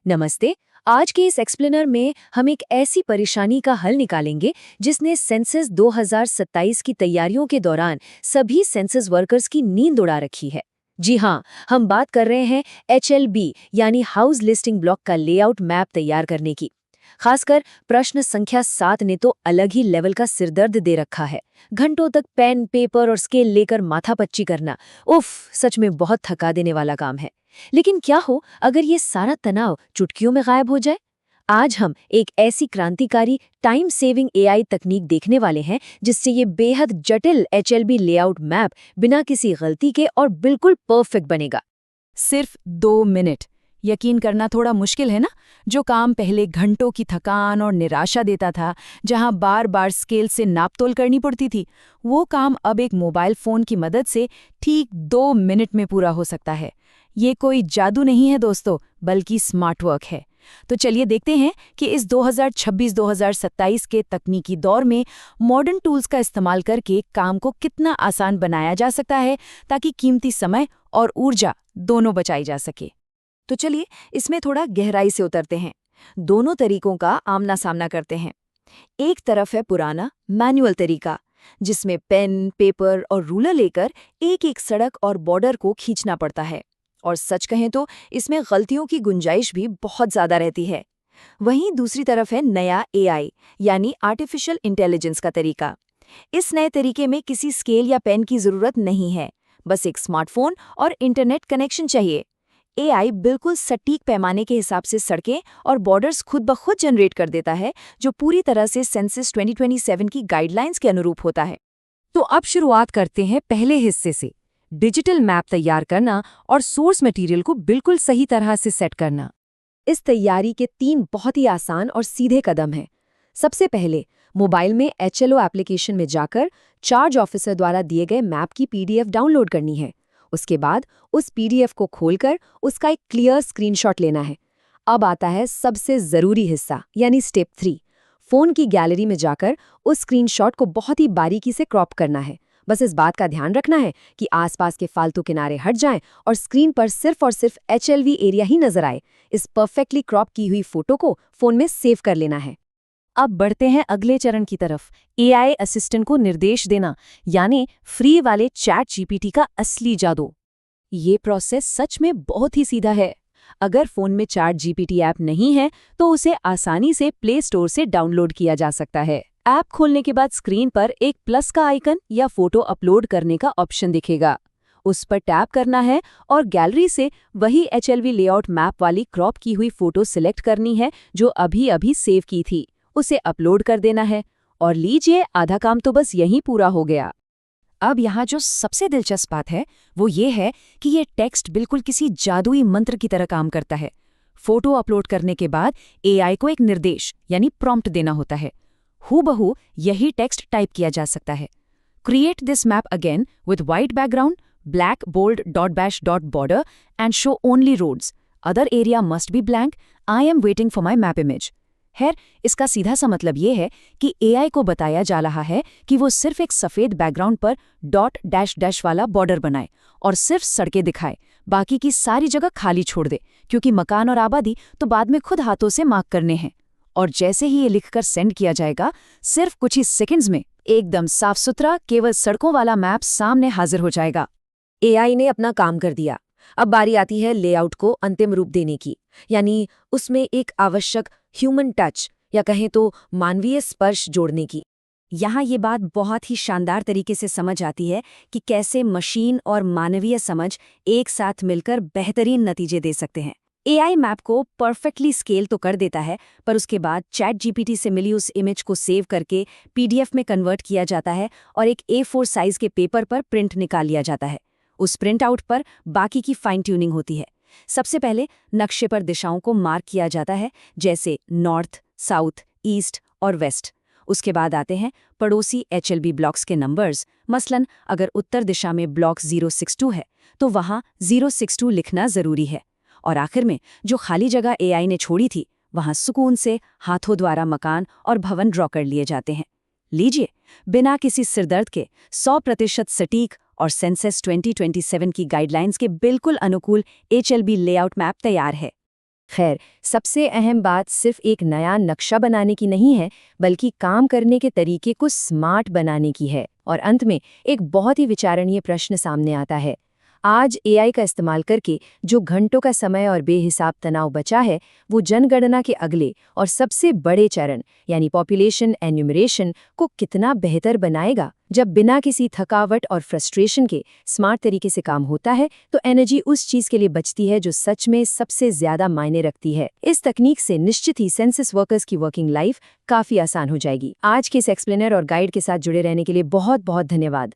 नमस्ते। आज के इस एक्सप्लेनर में हम एक ऐसी परेशानी का हल निकालेंगे जिसने सेंसस 2027 की तैयारियों के दौरान सभी सेंसस वर्कर्स की नींद उड़ा रखी है। जी हाँ, हम बात कर रहे हैं HLB यानी हाउस लिस्टिंग ब्लॉक का लेआउट मैप तैयार करने की। खासकर प्रश्न संख्या 7 ने तो अलग ही लेवल का सिरदर्द दे रखा है। घंटों तक पेन, पेपर और स्केल लेकर माथापच्ची करना, उफ, सच में बहुत थका देने वाला काम है। लेकिन क्या हो अगर ये सारा तनाव चुटकियों में गायब हो जाए? आज हम एक ऐसी क्रांतिकारी टाइम सेविंग AI तकनीक देखने वाले हैं जिससे ये बेहद जटिल HLB लेआउट मैप बिना किसी गलती के और बिल्कुल परफेक्ट बनेगा। सिर्फ 2 मिनट। यकीन करना थोड़ा मुश्किल है ना? जो काम पहले घंटों की थकान और निराशा देता था, जहां बार बार स्केल से नापतोल करनी पड़ती थी, वो काम अब एक मोबाइल फोन की मदद से ठीक 2 मिनट में पूरा हो सकता है। ये कोई जादू नहीं है दोस्तों, बल्कि स्मार्ट वर्क है। तो चलिए देखते हैं कि इस 2026-2027 के तकनीकी दौर में मॉडर्न टूल्स का इस्तेमाल करके काम को कितना आसान बनाया जा सकता है, ताकि कीमती समय और ऊर्जा दोनों बचाई जा सके। तो चलिए इसमें थोड़ा गहराई से उतरते हैं। दोनों तरीकों का आमना सामना करते हैं। एक तरफ है पुराना मैनुअल तरीका, जिसमें पेन, पेपर और रूलर लेकर एक एक सड़क और बॉर्डर को खींचना पड़ता है, और सच कहें तो इसमें गलतियों की गुंजाइश भी बहुत ज्यादा रहती है। वहीं दूसरी तरफ है नया AI यानी आर्टिफिशियल इंटेलिजेंस का तरीका। इस नए तरीके में किसी स्केल या पेन की जरूरत नहीं है, बस एक स्मार्टफोन और इंटरनेट कनेक्शन चाहिए। AI बिल्कुल सटीक पैमाने के हिसाब से सड़कें और बॉर्डर्स खुद ब खुद जनरेट कर देता है, जो पूरी तरह से सेंसस 2027 की गाइडलाइंस के अनुरूप होता है। तो अब शुरुआत करते हैं पहले हिस्से से, डिजिटल मैप तैयार करना और सोर्स मटेरियल को बिल्कुल सही तरह से सेट करना। इस तैयारी के 3 बहुत ही आसान और सीधे कदम हैं। सबसे पहले मोबाइल में HLO एप्लीकेशन में जाकर चार्ज ऑफिसर द्वारा दिए गए मैप की PDF डाउनलोड करनी है। उसके बाद उस PDF को खोलकर उसका एक क्लियर स्क्रीनशॉट लेना है। अब आता है सबसे ज़रूरी हिस्सा, यानी स्टेप 3। फ़ोन की गैलरी में जाकर उस स्क्रीनशॉट को बहुत ही बारीकी से क्रॉप करना है। बस इस बात का ध्यान रखना है कि आसपास के फालतू किनारे हट जाएं और स्क्रीन पर सिर्फ और सिर्फ HLV एरिया ही नजर आए। इस परफेक्टली क्रॉप की हुई फोटो को फ़ोन में सेव कर लेना है। अब बढ़ते हैं अगले चरण की तरफ, AI असिस्टेंट को निर्देश देना, यानी फ्री वाले चैट GPT का असली जादू। ये प्रोसेस सच में बहुत ही सीधा है। अगर फ़ोन में चैट GPT ऐप नहीं है तो उसे आसानी से प्ले स्टोर से डाउनलोड किया जा सकता है। ऐप खोलने के बाद स्क्रीन पर एक प्लस का आइकन या फोटो अपलोड करने का ऑप्शन दिखेगा। उस पर टैप करना है और गैलरी से वही HLV लेआउट मैप वाली क्रॉप की हुई फोटो सिलेक्ट करनी है जो अभी अभी सेव की थी। उसे अपलोड कर देना है और लीजिए, आधा काम तो बस यहीं पूरा हो गया। अब यहाँ जो सबसे दिलचस्प बात है वो ये है कि ये टेक्स्ट बिल्कुल किसी जादुई मंत्र की तरह काम करता है। फोटो अपलोड करने के बाद AI को एक निर्देश यानी प्रॉम्प्ट देना होता है। हूबहू यही टेक्स्ट टाइप किया जा सकता है। Create this map again with white background, black bold dot bash dot border and show only roads. Other area must be blank. I'm waiting for my map image. खैर, इसका सीधा सा मतलब ये है कि AI को बताया जा रहा है कि वो सिर्फ एक सफ़ेद बैकग्राउंड पर डॉट डैश डैश वाला बॉर्डर बनाए और सिर्फ सड़कें दिखाए, बाकी की सारी जगह खाली छोड़ दे, क्योंकि मकान और आबादी तो बाद में खुद हाथों से मार्क करने हैं। और जैसे ही ये लिखकर सेंड किया जाएगा, सिर्फ कुछ ही सेकंड्स में एकदम साफ सुथरा केवल सड़कों वाला मैप सामने हाजिर हो जाएगा। AI ने अपना काम कर दिया। अब बारी आती है लेआउट को अंतिम रूप देने की, यानी उसमें एक आवश्यक ह्यूमन टच या कहें तो मानवीय स्पर्श जोड़ने की। यहाँ ये बात बहुत ही शानदार तरीके से समझ आती है कि कैसे मशीन और मानवीय समझ एक साथ मिलकर बेहतरीन नतीजे दे सकते हैं। AI मैप को परफेक्टली स्केल तो कर देता है, पर उसके बाद चैट GPT से मिली उस इमेज को सेव करके PDF में कन्वर्ट किया जाता है और एक A4 साइज के पेपर पर प्रिंट निकाल लिया जाता है। उस प्रिंट आउट पर बाकी की फाइन ट्यूनिंग होती है। सबसे पहले नक्शे पर दिशाओं को मार्क किया जाता है, जैसे नॉर्थ, साउथ, ईस्ट और वेस्ट। उसके बाद आते हैं पड़ोसी HLB ब्लॉक्स के नंबर्स। मसलन अगर उत्तर दिशा में ब्लॉक 062 है तो वहाँ 062 लिखना ज़रूरी है। और आखिर में जो खाली जगह AI ने छोड़ी थी, वहाँ सुकून से हाथों द्वारा मकान और भवन ड्रॉ कर लिए जाते हैं। लीजिए, बिना किसी सिरदर्द के 100% सटीक और सेंसस 2027 की गाइडलाइंस के बिल्कुल अनुकूल HLB लेआउट मैप तैयार है। खैर, सबसे अहम बात सिर्फ एक नया नक्शा बनाने की नहीं है, बल्कि काम करने के तरीके को स्मार्ट बनाने की है। और अंत में एक बहुत ही विचारणीय प्रश्न सामने आता है। आज एआई का इस्तेमाल करके जो घंटों का समय और बेहिसाब तनाव बचा है, वो जनगणना के अगले और सबसे बड़े चरण यानी पॉपुलेशन एन्यूमरेशन को कितना बेहतर बनाएगा। जब बिना किसी थकावट और फ्रस्ट्रेशन के स्मार्ट तरीके से काम होता है, तो एनर्जी उस चीज के लिए बचती है जो सच में सबसे ज्यादा मायने रखती है। इस तकनीक से निश्चित ही सेंसस वर्कर्स की वर्किंग लाइफ काफी आसान हो जाएगी। आज के इस एक्सप्लेनर और गाइड के साथ जुड़े रहने के लिए बहुत बहुत धन्यवाद।